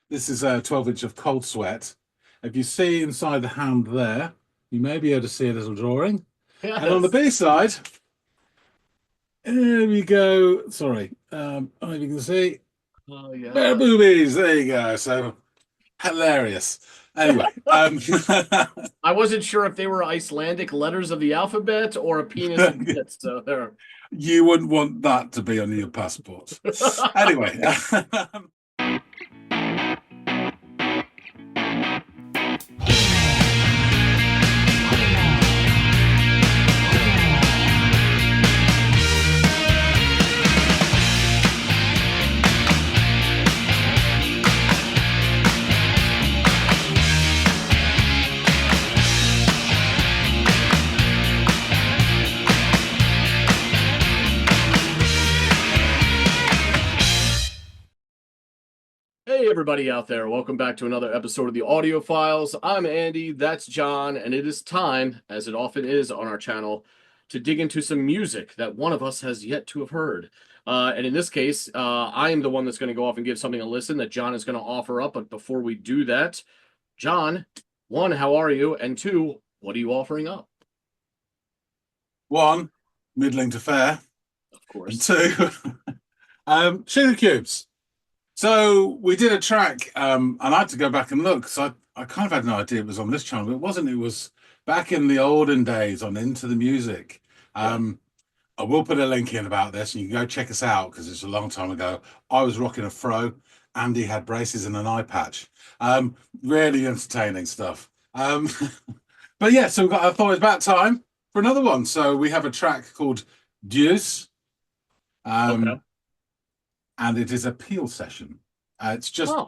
This is a 12-inch of Cold Sweat. If you see inside the hand there, you may be able to see a little drawing. And on the Yes. B side, there we go. Sorry, I don't know if you can see. Oh Bare yeah. boobies. There you go. So hilarious. Anyway, I wasn't sure if they were Icelandic letters of the alphabet or a penis and tits. So there. you wouldn't want that to be on your passport. Anyway, Hey, everybody out there. Welcome back to another episode of the Audiophiles. I'm Andy, that's John, and it is time, as it often is on our channel, to dig into some music that one of us has yet to have heard. And in this case, I am the one that's going to go off and give something a listen that John is going to offer up. But before we do that, John, one, how are you? And two, what are you offering up? one, middling to fair, Of and course. two, Sugarcubes. So we did a track, and I had to go back and look because I kind of had no idea it was on this channel, but it wasn't. It was back in the olden days on Into the Music. Yeah. I will put a link in about this, and you can go check us out because it's a long time ago. I was rocking a fro. Andy had braces and an eye patch. Really entertaining stuff. But yeah, so I thought it was about time for another one. So we have a track called Deus. Okay. And it is a peel session. It's just Oh,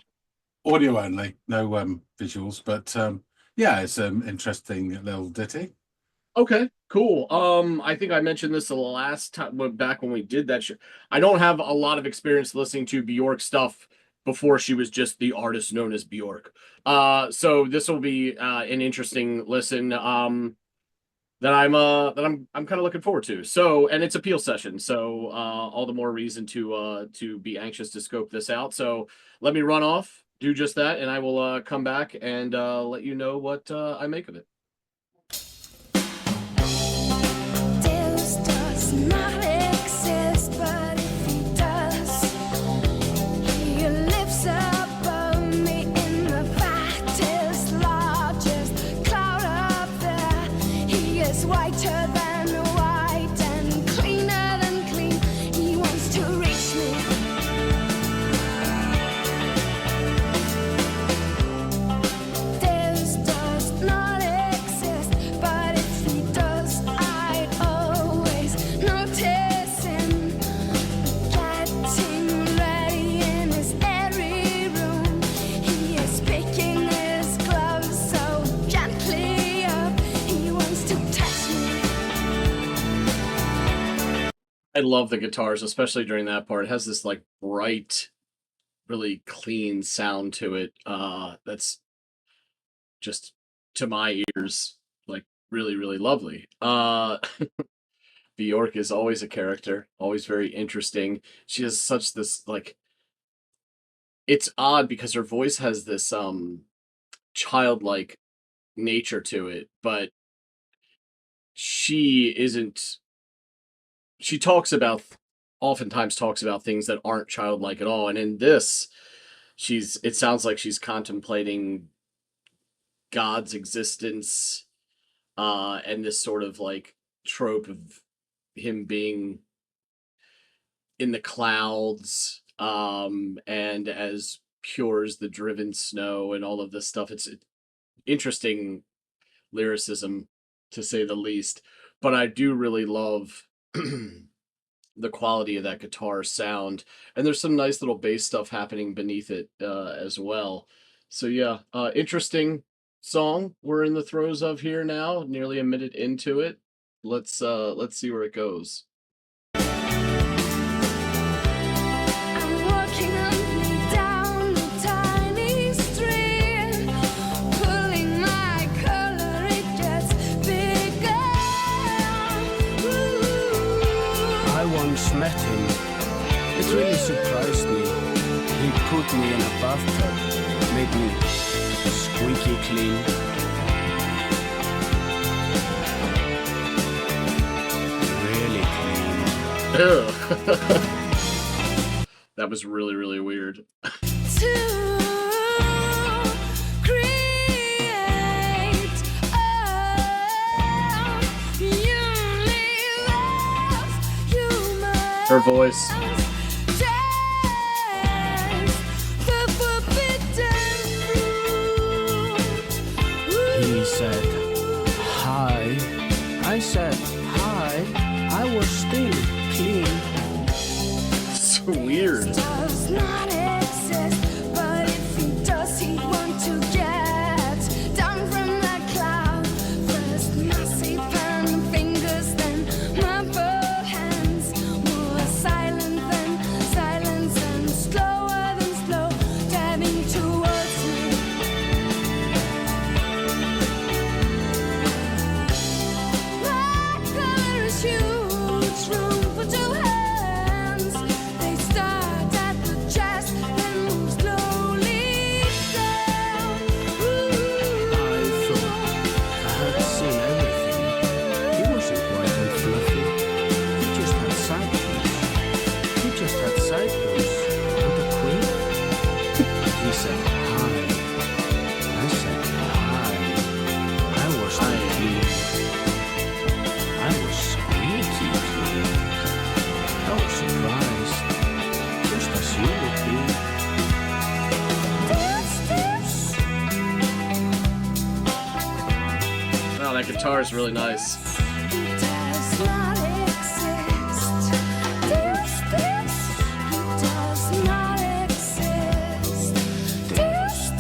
audio only, no visuals, but yeah, it's an interesting little ditty. okay, cool. I think I mentioned this the last time back when we did that show. I don't have a lot of experience listening to Bjork stuff before she was just the artist known as Bjork. So this will be an interesting listen. That I'm kind of looking forward to. So, and it's a peel session, so all the more reason to be anxious to scope this out. So let me run off, do just that, and I will come back and let you know what I make of it. Deus does not exist, but if he does, he lives above me in the brightest, largest cloud up there. He is whiter than white and cleaner than clean. He wants to reach me. Deus does not exist, but if he does, I'd always notice him getting ready in his airy room. He is picking his gloves so gently up. He wants to touch me. I love the guitars, especially during that part. It has this like bright, really clean sound to it. That's just to my ears like really, really lovely. Bjork is always a character, always very interesting. She has such this like it's odd because her voice has this childlike nature to it, but she isn't she talks about oftentimes talks about things that aren't childlike at all. And in this, she's it sounds like she's contemplating God's existence, and this sort of like trope of him being in the clouds, and as pure as the driven snow and all of this stuff. It's interesting lyricism to say the least. But I do really love the quality of that guitar sound, and there's some nice little bass stuff happening beneath it as well. So yeah, interesting song we're in the throes of here now, nearly a minute into it. Let's see where it goes. I'm walking up down the tiny street, pulling my color, it gets bigger. Ooh. I once met him. It really surprised me. He put me in a bathtub, made me squeaky clean. Really clean. Ew. That was really, really weird. To create a universe, you Her voice. must taste the forbidden fruit. He said, hi. I said, hi. I was still clean. So weird. Does not exist, but if he does, he want to get down from the cloud. First marzipan fingers, then marble hands. More silent than silence, and slower than slow, diving towards me. My color is huge, room for two hands. They start at the chest, then move slowly down. I thought I had seen everything. He wasn't white and fluffy. He just had sideburns. He just had sideburns and a queen. He said hi. I said hi. I was not clean. I was squeaky clean. I was surprised, just as you would be. Wow, that guitar is really nice. He does not exist. This, he does not exist. This,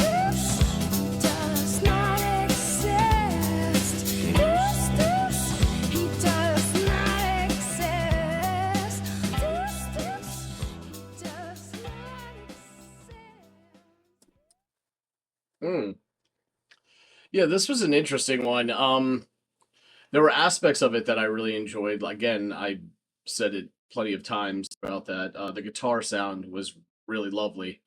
he does not exist. This, he does not exist. This, he does not exist. Hmm. Yeah, this was an interesting one. There were aspects of it that I really enjoyed. Again, I said it plenty of times about that. The guitar sound was really lovely.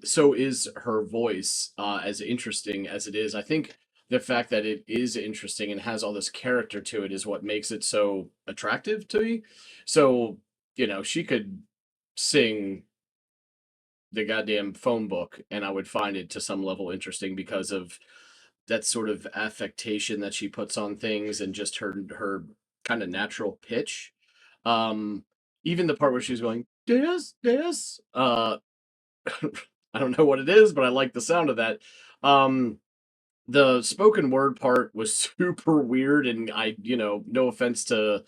So is her voice, as interesting as it is. I think the fact that it is interesting and has all this character to it is what makes it so attractive to me. So, she could sing the goddamn phone book and I would find it to some level interesting because of that sort of affectation that she puts on things and just her kind of natural pitch. Um Even the part where she's going, Deus. I don't know what it is, but I like the sound of that. Um the spoken word part was super weird, and no offense to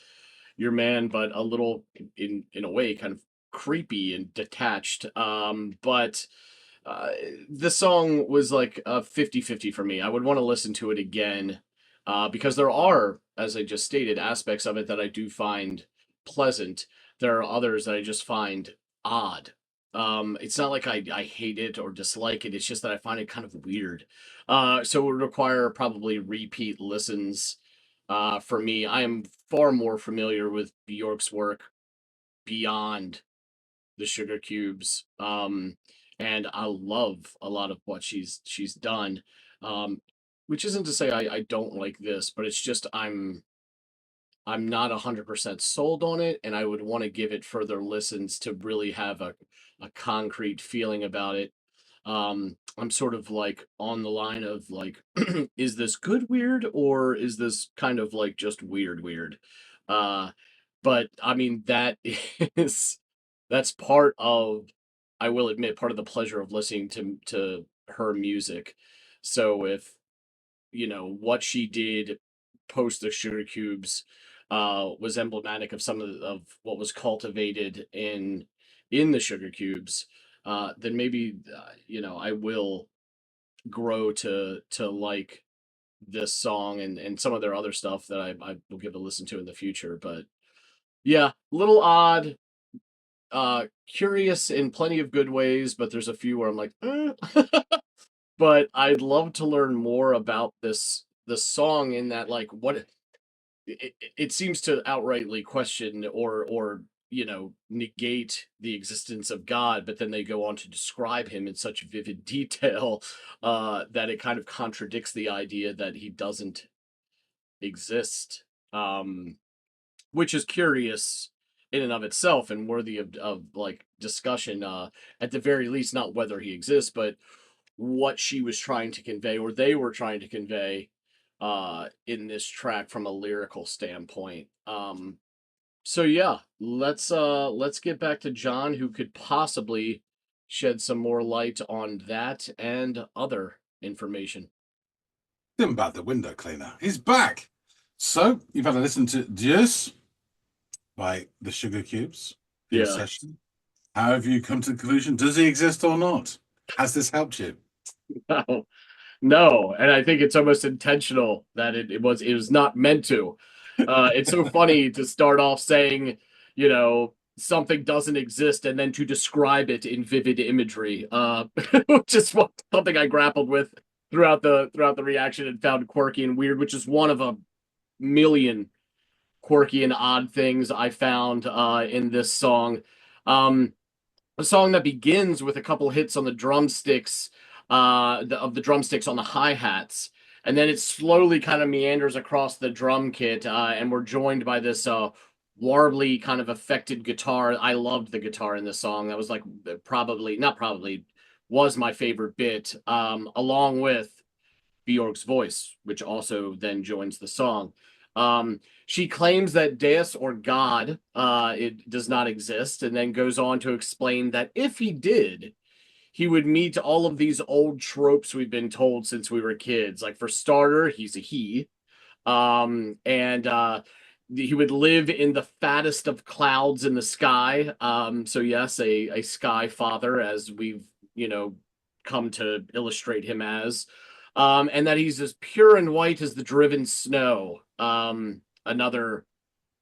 your man, but a little, in a way, kind of creepy and detached. But uh, the song was like a 50-50 for me. I would want to listen to it again, because there are, as I just stated, aspects of it that I do find pleasant. There are others that I just find odd. It's not like I hate it or dislike it. It's just that I find it kind of weird. So it would require probably repeat listens. For me, I am far more familiar with Bjork's work beyond the Sugarcubes. And I love a lot of what she's done. Um, which isn't to say I don't like this, but it's just I'm not 100% sold on it, and I would want to give it further listens to really have a concrete feeling about it. I'm sort of like on the line of like, is this good weird, or is this kind of like just weird weird? Uh, but I mean, is that's part of, I will admit, part of the pleasure of listening to her music. So if what she did post the Sugar Cubes was emblematic of some of what was cultivated in the Sugar Cubes, then maybe I will grow to like this song and some of their other stuff that I will give a listen to in the future. But yeah, little odd, curious in plenty of good ways, but there's a few where I'm like, but I'd love to learn more about this song, in that, like, what it seems to outrightly question or negate the existence of God, but then they go on to describe him in such vivid detail that it kind of contradicts the idea that he doesn't exist, which is curious in and of itself and worthy of like discussion. At the very least, not whether he exists, but what she was trying to convey, or they were trying to convey, in this track from a lyrical standpoint. So yeah, let's get back to John, who could possibly shed some more light on that and other information. Him about the window cleaner. He's back. So you've had to listen to Deus by the Sugarcubes in Yeah. session. How have you come to the conclusion? Does he exist or not? Has this helped you? No, no, and I think it's almost intentional that it was not meant to. It's so funny to start off saying, something doesn't exist, and then to describe it in vivid imagery, which is something I grappled with throughout the reaction and found quirky and weird, which is one of a million quirky and odd things I found in this song. A song that begins with a couple hits on the drumsticks, of the drumsticks on the hi-hats, and then it slowly kind of meanders across the drum kit, and we're joined by this warbly kind of affected guitar. I loved the guitar in this song. That was like was my favorite bit, along with Bjork's voice, which also then joins the song. She claims that Deus, or God, it does not exist, and then goes on to explain that if he did, he would meet all of these old tropes we've been told since we were kids. Like, for starter, he's a he. And he would live in the fattest of clouds in the sky. So yes, a sky father, as we've, come to illustrate him as. And that he's as pure and white as the driven snow. Another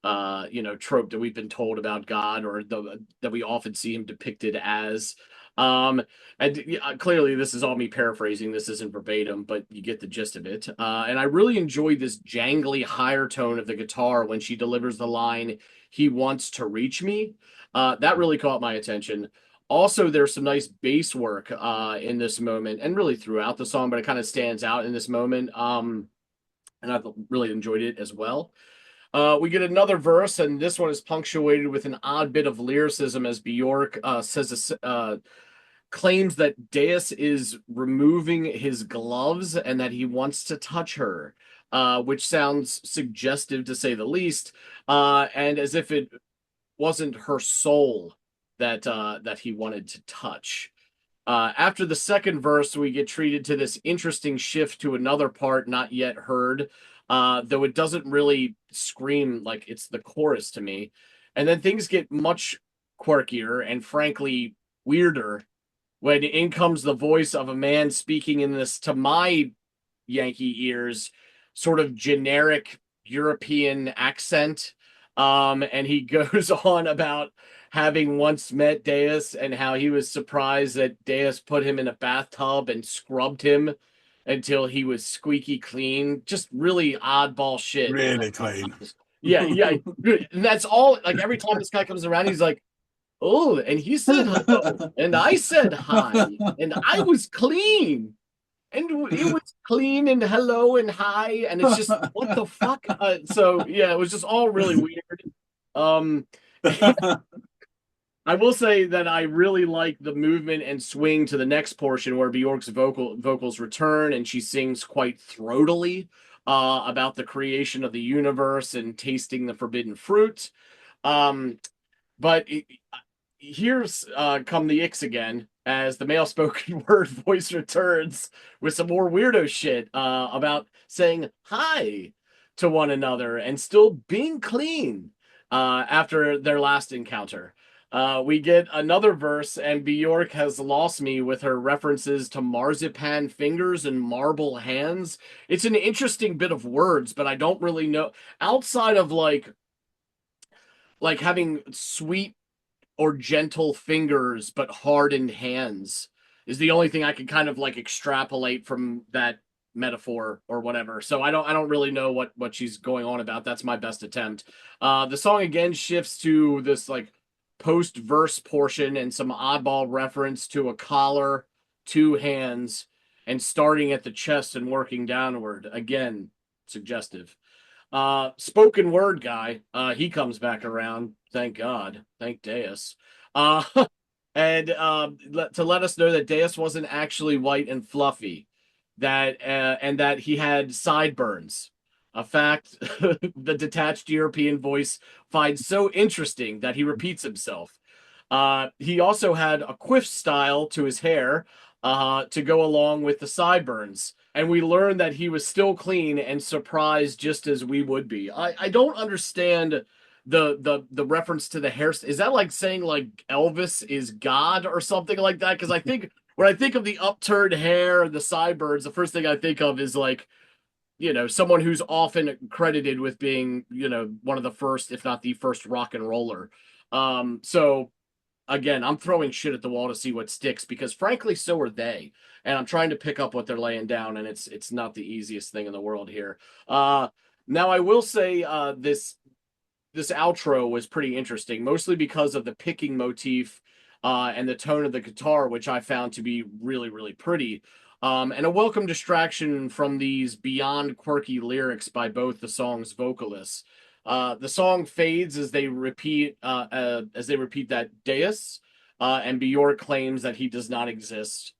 trope that we've been told about God, or that we often see him depicted as. And clearly this is all me paraphrasing. This isn't verbatim, but you get the gist of it. And I really enjoyed this jangly higher tone of the guitar when she delivers the line, "He wants to reach me." That really caught my attention. Also, there's some nice bass work in this moment, and really throughout the song, but it kind of stands out in this moment. And I've really enjoyed it as well. We get another verse, and this one is punctuated with an odd bit of lyricism as Bjork claims that Deus is removing his gloves and that he wants to touch her, which sounds suggestive to say the least, and as if it wasn't her soul that he wanted to touch. After the second verse, we get treated to this interesting shift to another part not yet heard, though it doesn't really scream like it's the chorus to me. And then things get much quirkier and frankly weirder when in comes the voice of a man speaking in this, to my Yankee ears, sort of generic European accent. And he goes on about having once met Deus and how he was surprised that Deus put him in a bathtub and scrubbed him until he was squeaky clean. Just really oddball shit. Really clean. Yeah. And that's all. Like, every time this guy comes around, he's like, "Oh, and he said hello, and I said hi, and I was clean, and it was clean, and hello, and hi," and it's just, what the fuck? So yeah, it was just all really weird. I will say that I really like the movement and swing to the next portion where Bjork's vocals return, and she sings quite throatily about the creation of the universe and tasting the forbidden fruit. But here's come the icks again, as the male spoken word voice returns with some more weirdo shit about saying hi to one another and still being clean after their last encounter. We get another verse, and Bjork has lost me with her references to marzipan fingers and marble hands. It's an interesting bit of words, but I don't really know, outside of like having sweet or gentle fingers but hardened hands is the only thing I can kind of like extrapolate from that metaphor or whatever. So I don't really know what she's going on about. That's my best attempt. The song again shifts to this like post-verse portion and some oddball reference to a collar, two hands, and starting at the chest and working downward. Again, suggestive. Spoken word guy, he comes back around. Thank God. Thank Deus. Uh, and to let us know that Deus wasn't actually white and fluffy, that and that he had sideburns. A fact the detached European voice finds so interesting that he repeats himself. He also had a quiff style to his hair to go along with the sideburns. And we learned that he was still clean and surprised just as we would be. I don't understand the reference to the hair. Is that like saying like Elvis is God or something like that? Because I think when I think of the upturned hair and the sideburns, the first thing I think of is like, you know, someone who's often credited with being, you know, one of the first, if not the first rock and roller. So again, I'm throwing shit at the wall to see what sticks because frankly, so are they. And I'm trying to pick up what they're laying down, and it's not the easiest thing in the world here. Now I will say this outro was pretty interesting, mostly because of the picking motif and the tone of the guitar, which I found to be really, really pretty. And a welcome distraction from these beyond quirky lyrics by both the song's vocalists. The song fades as they repeat that Deus, and Bjork claims that he does not exist.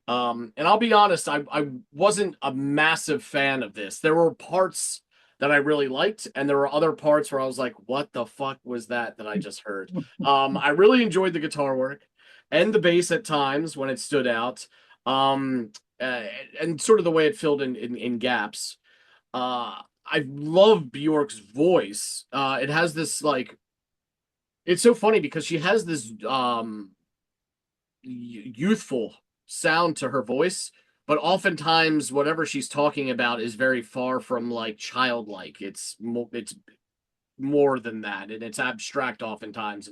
And I'll be honest, I wasn't a massive fan of this. There were parts that I really liked, and there were other parts where I was like, "What the fuck was that I just heard?" I really enjoyed the guitar work and the bass at times when it stood out, and sort of the way it filled in gaps. I love Bjork's voice. It has this like, it's so funny because she has this youthful sound to her voice, but oftentimes whatever she's talking about is very far from like childlike. It's more than that, and it's abstract oftentimes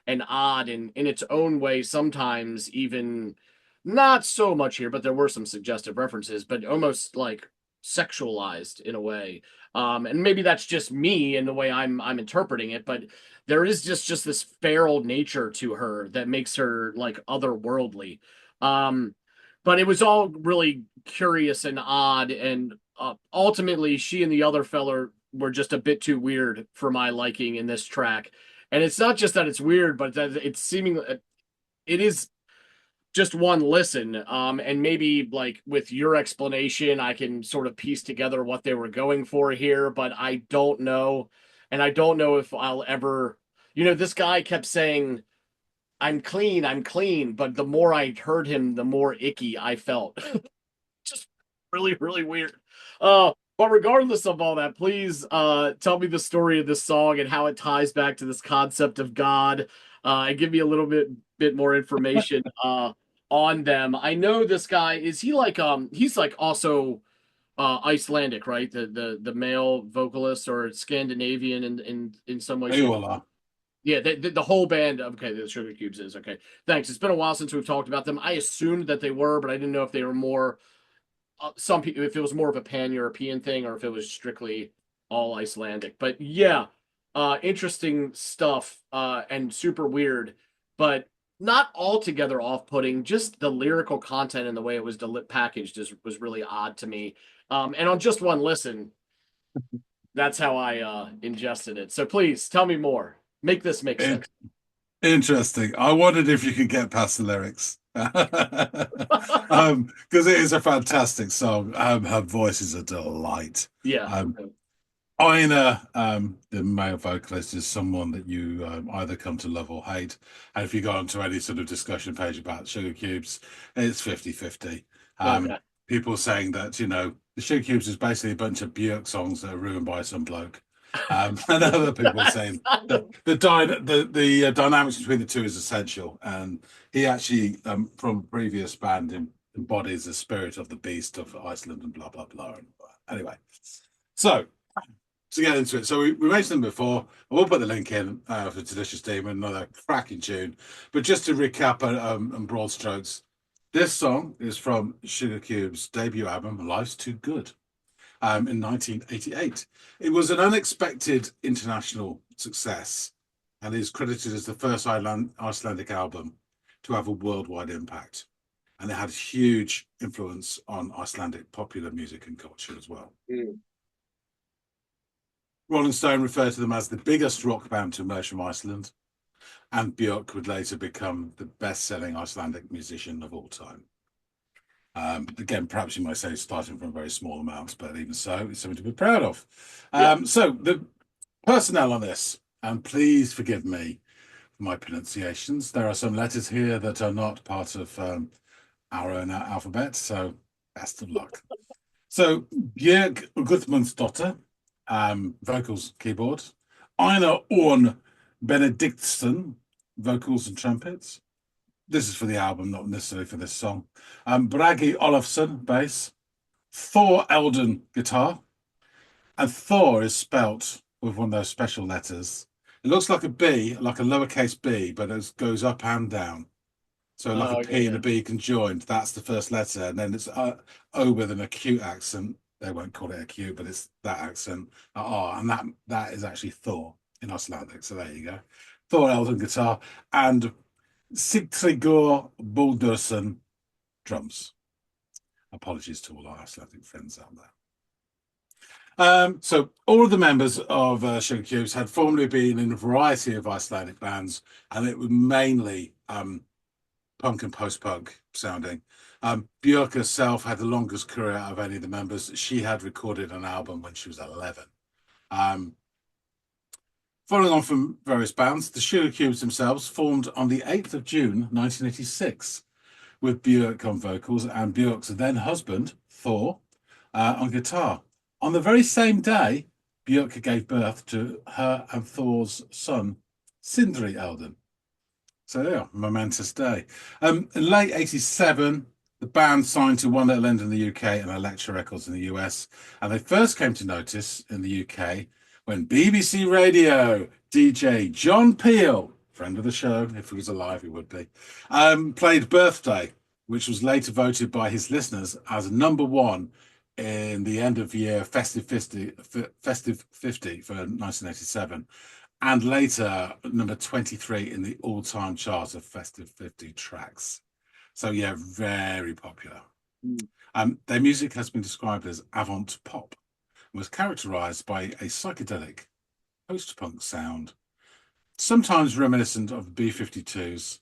and odd in its own way. Sometimes even not so much here, but there were some suggestive references, but almost like sexualized in a way. And maybe that's just me and the way I'm interpreting it, but there is just this feral nature to her that makes her like otherworldly. But it was all really curious and odd, and ultimately she and the other fella were just a bit too weird for my liking in this track. And it's not just that it's weird, but that it's seeming it is just one listen. And maybe like with your explanation, I can sort of piece together what they were going for here, but I don't know. And I don't know if I'll ever, you know, this guy kept saying, I'm clean. But the more I heard him, the more icky I felt. Just really, really weird. But regardless of all that, please tell me the story of this song and how it ties back to this concept of God, and give me a little bit more information on them. I know this guy, is he like he's like also Icelandic, right? The male vocalist, or Scandinavian in some way. They all are. Yeah, the whole band. Okay, the Sugarcubes is okay. Thanks. It's been a while since we've talked about them. I assumed that they were, but I didn't know if they were more. Some people, if it was more of a pan-European thing, or if it was strictly all Icelandic. But yeah, interesting stuff, and super weird, but not altogether off-putting. Just the lyrical content and the way it was packaged was really odd to me. And on just one listen, that's how I ingested it. So please tell me more. Make this make sense. Interesting. I wondered if you could get past the lyrics. Because it is a fantastic song. Her voice is a delight. Yeah. Ina, the male vocalist, is someone that you either come to love or hate. And if you go onto any sort of discussion page about Sugarcubes, it's 50-50. Okay. People saying that, you know, the Sugarcubes is basically a bunch of Björk songs that are ruined by some bloke. And other people saying that the dynamics between the two is essential. And he actually, from previous band, embodies the spirit of the beast of Iceland and blah, blah, blah. Anyway, so to get into it, so we mentioned them before. I will put the link in for Delicious Demon, another cracking tune. But just to recap in broad strokes, this song is from Sugarcubes' debut album, Life's Too Good, in 1988. It was an unexpected international success, and is credited as the first Icelandic album to have a worldwide impact. And it had a huge influence on Icelandic popular music and culture as well. Mm. Rolling Stone referred to them as the biggest rock band to emerge from Iceland, and Björk would later become the best-selling Icelandic musician of all time. Again, perhaps you might say starting from very small amounts, but even so, it's something to be proud of. So the personnel on this, and please forgive me for my pronunciations. There are some letters here that are not part of our own alphabet, so best of luck. So Björk Gudmundsdóttir, vocals, keyboard. Einar Orn Benediktsson, vocals and trumpets. This is for the album, not necessarily for this song. Bragi Olafsson, bass. Thor Eldon, guitar. And Thor is spelt with one of those special letters. It looks like a B, like a lowercase b, but it goes up and down. So like a P and a B conjoined. That's the first letter. And then it's O with an acute accent. They won't call it acute, but it's that accent. And that is actually Thor in Icelandic. So there you go. Thor Eldon, guitar. And Sigtryggur Baldursson, drums. Apologies to all our Icelandic friends out there. So all of the members of Sugarcubes had formerly been in a variety of Icelandic bands, and it was mainly punk and post-punk sounding. Björk herself had the longest career of any of the members. She had recorded an album when she was 11. Following on from various bands, the Sugarcubes themselves formed on the 8th of June, 1986, with Björk on vocals and Björk's then husband, Thor, on guitar. On the very same day, Björk gave birth to her and Thor's son, Sindri Eldon. So yeah, momentous day. In late 87, the band signed to One Little End in the UK and Elektra Records in the US. And they first came to notice in the UK when BBC Radio DJ John Peel, friend of the show, if he was alive, he would be, played Birthday, which was later voted by his listeners as #1 in the end of year Festive 50 for 1987. And later, number 23 in the all-time chart of Festive 50 tracks. So yeah, very popular. Their music has been described as avant pop and was characterized by a psychedelic post-punk sound, sometimes reminiscent of B-52s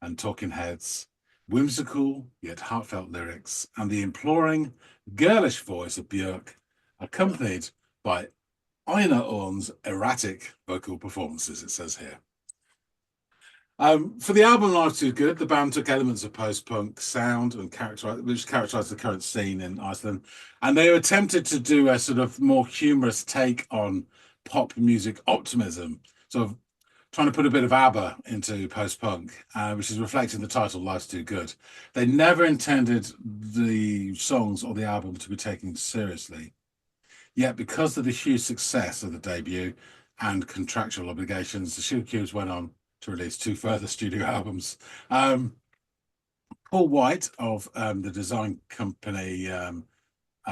and Talking Heads, whimsical yet heartfelt lyrics, and the imploring, girlish voice of Björk, accompanied by Einar Orn's erratic vocal performances, it says here. For the album Life's Too Good, the band took elements of post-punk sound and which characterized the current scene in Iceland, and they attempted to do a sort of more humorous take on pop music optimism, sort of trying to put a bit of ABBA into post-punk, which is reflected in the title Life's Too Good. They never intended the songs or the album to be taken seriously. Yet, because of the huge success of the debut and contractual obligations, the Sugarcubes went on to release 2 further studio albums. Paul White of the design company,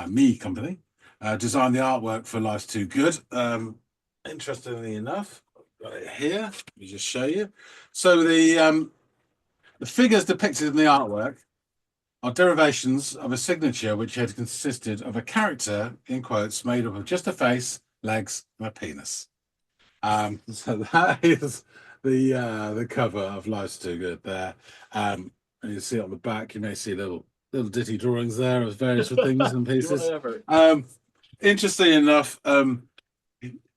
Me Company, designed the artwork for Life's Too Good. Interestingly enough, I've got it here. Let me just show you. So the figures depicted in the artwork are derivations of a signature which had consisted of a character, in quotes, made up of just a face, legs, and a penis. So that is the cover of Life's Too Good there. And you see on the back, you may see little ditty drawings there of various things and pieces. Interesting enough,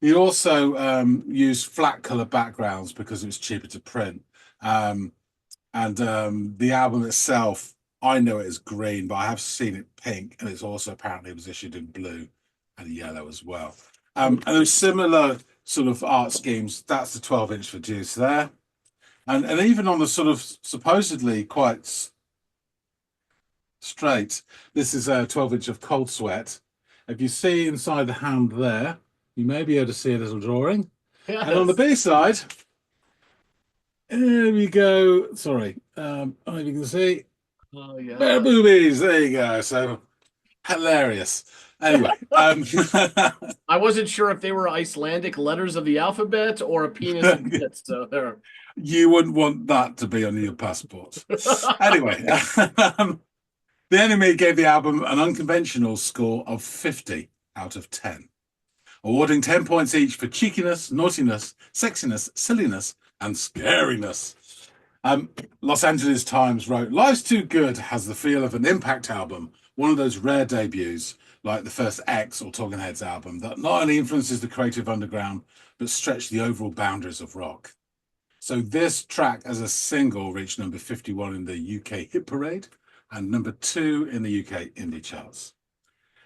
he also used flat color backgrounds because it was cheaper to print. And the album itself, I know it is green, but I have seen it pink, and it's also apparently was issued in blue and yellow as well. And there's similar sort of art schemes. That's the 12-inch for Deus there. And even on the sort of supposedly quite straight, this is a 12-inch of Cold Sweat. If you see inside the hand there, you may be able to see a little drawing. Yes. And on the B side, there we go. Sorry, if you can see. Oh yeah. Boobies. There you go. So Hilarious. Anyway, I wasn't sure if they were Icelandic letters of the alphabet or a penis and tits. So there. you wouldn't want that to be on your passport. Anyway, the Enemy gave the album an unconventional score of 50 out of 10, awarding 10 points each for cheekiness, naughtiness, sexiness, silliness, and scariness. Los Angeles Times wrote, Life's Too Good has the feel of an impact album, one of those rare debuts, like the first X or Talking Heads album, that not only influences the creative underground, but stretched the overall boundaries of rock. So this track as a single reached number 51 in the UK Hit Parade and number 2 in the UK Indie charts.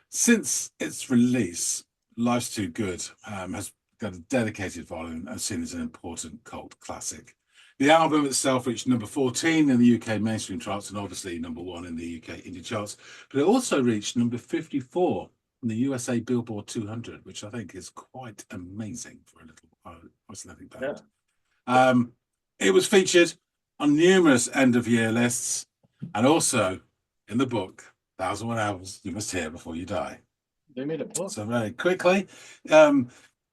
Since its release, Life's Too Good has got a dedicated volume and seen as an important cult classic. The album itself reached number 14 in the UK mainstream charts and obviously number 1 in the UK indie charts, but it also reached number 54 in the USA Billboard 200, which I think is quite amazing for a little Icelandic band. Yeah. It was featured on numerous end-of-year lists and also in the book, 1001 Albums You Must Hear Before You Die. They made a book. So very quickly,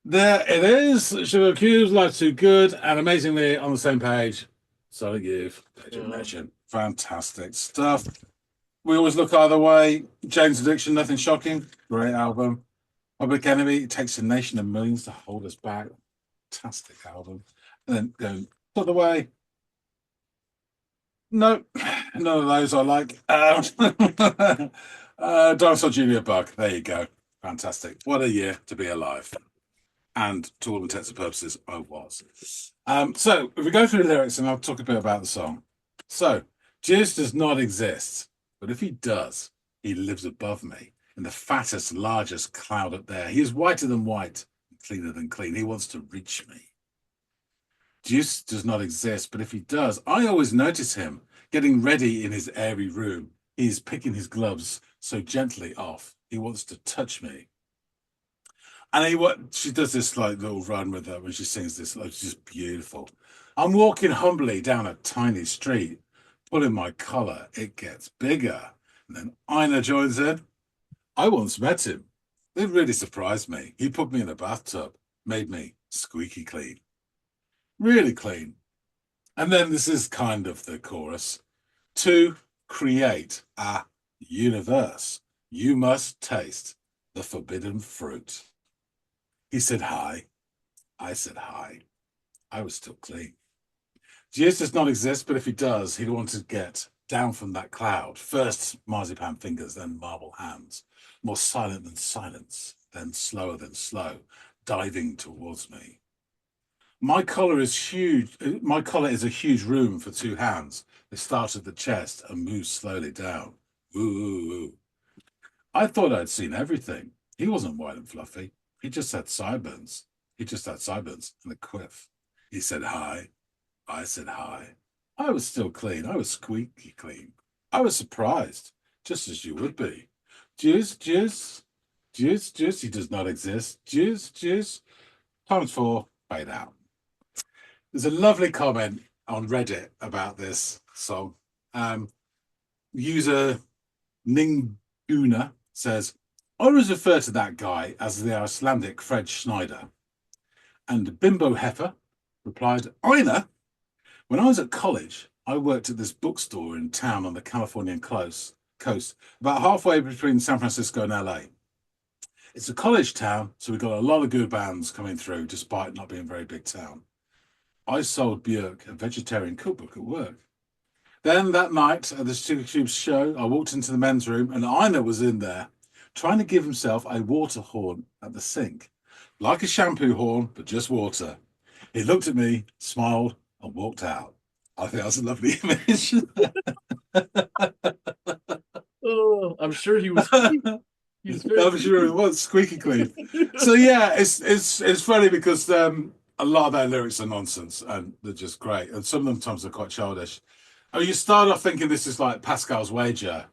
there it is. Sugarcubes, Life's Too Good, and amazingly on the same page, Sonic Youth, Page of Nation. Fantastic stuff. We always look either way. Jane's Addiction, Nothing Shocking, great album. Public Enemy, It Takes a Nation of Millions to Hold Us Back, fantastic album. And then go the other way. No, none of those I like. Dinosaur Junior Buck, there you go. Fantastic. What a year to be alive. And to all intents and purposes, I was. So if we go through the lyrics, and I'll talk a bit about the song. So, Deus does not exist, but if he does, he lives above me in the fattest, largest cloud up there. He is whiter than white, cleaner than clean. He wants to reach me. Deus does not exist, but if he does, I always notice him getting ready in his airy room. He's picking his gloves so gently off. He wants to touch me. And she does this like little run with her when she sings this. It's just beautiful. I'm walking humbly down a tiny street, pulling my collar. It gets bigger. And then Ina joins in. I once met him. It really surprised me. He put me in a bathtub, made me squeaky clean. Really clean. And then this is kind of the chorus. To create a universe, you must taste the forbidden fruit. He said hi. I said hi. I was still clean. Deus does not exist, but if he does, he'd want to get down from that cloud. First marzipan fingers, then marble hands. More silent than silence, then slower than slow, diving towards me. My collar is huge. My collar is a huge room for two hands. They start at the chest and move slowly down. Ooh. I thought I'd seen everything. He wasn't white and fluffy. He just had sideburns. And a quiff. He said hi. I said hi. I was still clean. I was squeaky clean. I was surprised, just as you would be. Deus, he does not exist. Deus, times 4, fade out. There's a lovely comment on Reddit about this song. User Ninguna says, I always refer to that guy as the Icelandic Fred Schneider. And Bimbo Heifer replied, Ina, when I was at college, I worked at this bookstore in town on the Californian coast, about halfway between San Francisco and LA. It's a college town, so we've got a lot of good bands coming through, despite not being a very big town. I sold Björk a vegetarian cookbook at work. Then that night at the Sugarcubes show, I walked into the men's room and Ina was in there, trying to give himself a water horn at the sink. Like a shampoo horn, but just water. He looked at me, smiled, and walked out. I think that's a lovely image. Oh, I'm sure he was. I'm sure it was squeaky clean. So yeah, it's funny because a lot of their lyrics are nonsense and they're just great, and some of them times are quite childish. Oh, you start off thinking this is like Pascal's Wager,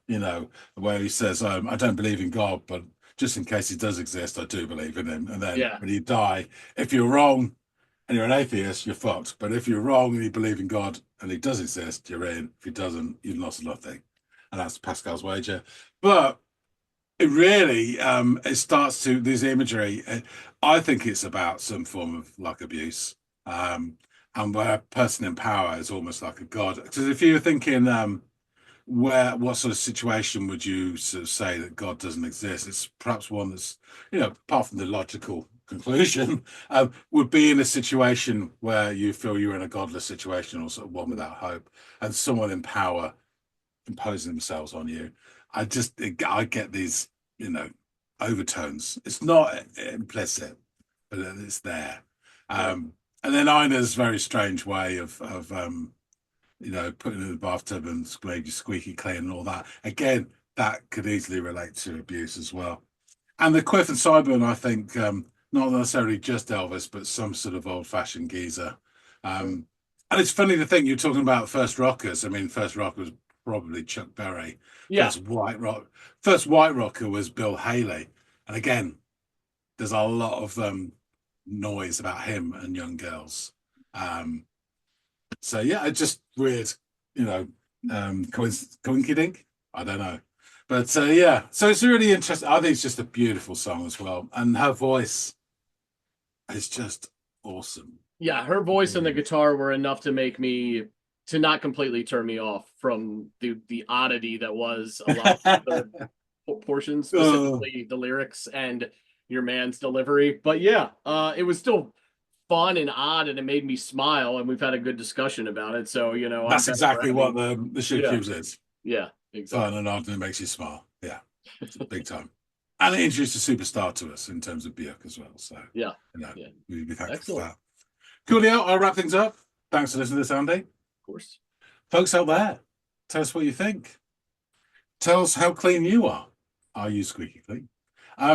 where he says, I don't believe in God, but just in case he does exist, I do believe in him. And then when you die, if you're wrong and you're an atheist, you're fucked. But if you're wrong and you believe in God and he does exist, you're in. If he doesn't, you've lost nothing. And that's Pascal's Wager. But It really it starts to this imagery. I think it's about some form of like abuse, and where a person in power is almost like a god. Because if you're thinking, what sort of situation would you sort of say that God doesn't exist? It's perhaps one that's, apart from the logical conclusion, would be in a situation where you feel you're in a godless situation or sort of one without hope, and someone in power imposing themselves on you. I get these, overtones. It's not implicit, but it's there. And then Ina's very strange way of putting in the bathtub and made you squeaky clean and all that. Again, that could easily relate to abuse as well. And the Quiff and Sideburn, I think, not necessarily just Elvis, but some sort of old-fashioned geezer. And it's funny to think you're talking about first rockers. I mean, first rocker was probably Chuck Berry. Yeah. First white rocker was Bill Haley. And again, there's a lot of noise about him and young girls. So yeah, it's just weird, coinkydink. I don't know. But yeah, so it's really interesting. I think it's just a beautiful song as well. And her voice is just awesome. Yeah, her voice and the guitar were enough to not completely turn me off from the oddity that was a lot of the portions, specifically the lyrics and your man's delivery. But yeah, it was still fun and odd, and it made me smile, and we've had a good discussion about it. So, that's exactly what the Sugarcubes is. Yeah, exactly. Fun and odd, and it makes you smile. Yeah, big time. And it introduced a superstar to us in terms of Björk as well. So yeah, we'd be thankful excellent for that. Coolio, I'll wrap things up. Thanks for listening to this, Andy. Of course. Folks out there, tell us what you think. Tell us how clean you are. Are you squeaky clean?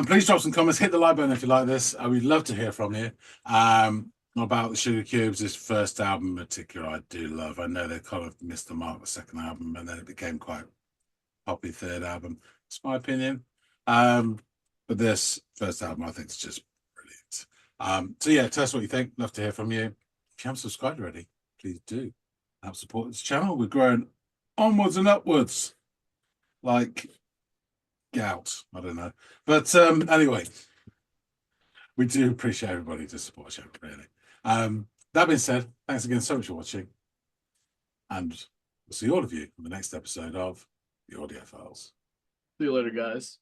Please drop some comments. Hit the like button if you like this. We'd love to hear from you. About the Sugarcubes, this first album in particular, I do love. I know they kind of missed the mark the second album, and then it became quite poppy third album. It's my opinion. But this first album, I think, is just brilliant. So yeah, tell us what you think. Love to hear from you. If you haven't subscribed already, please do. Help support this channel. We're growing onwards and upwards, like gout. I don't know, but anyway, we do appreciate everybody to support the channel. Really. That being said, thanks again so much for watching, and we'll see all of you in the next episode of the Audiophiles. See you later, guys.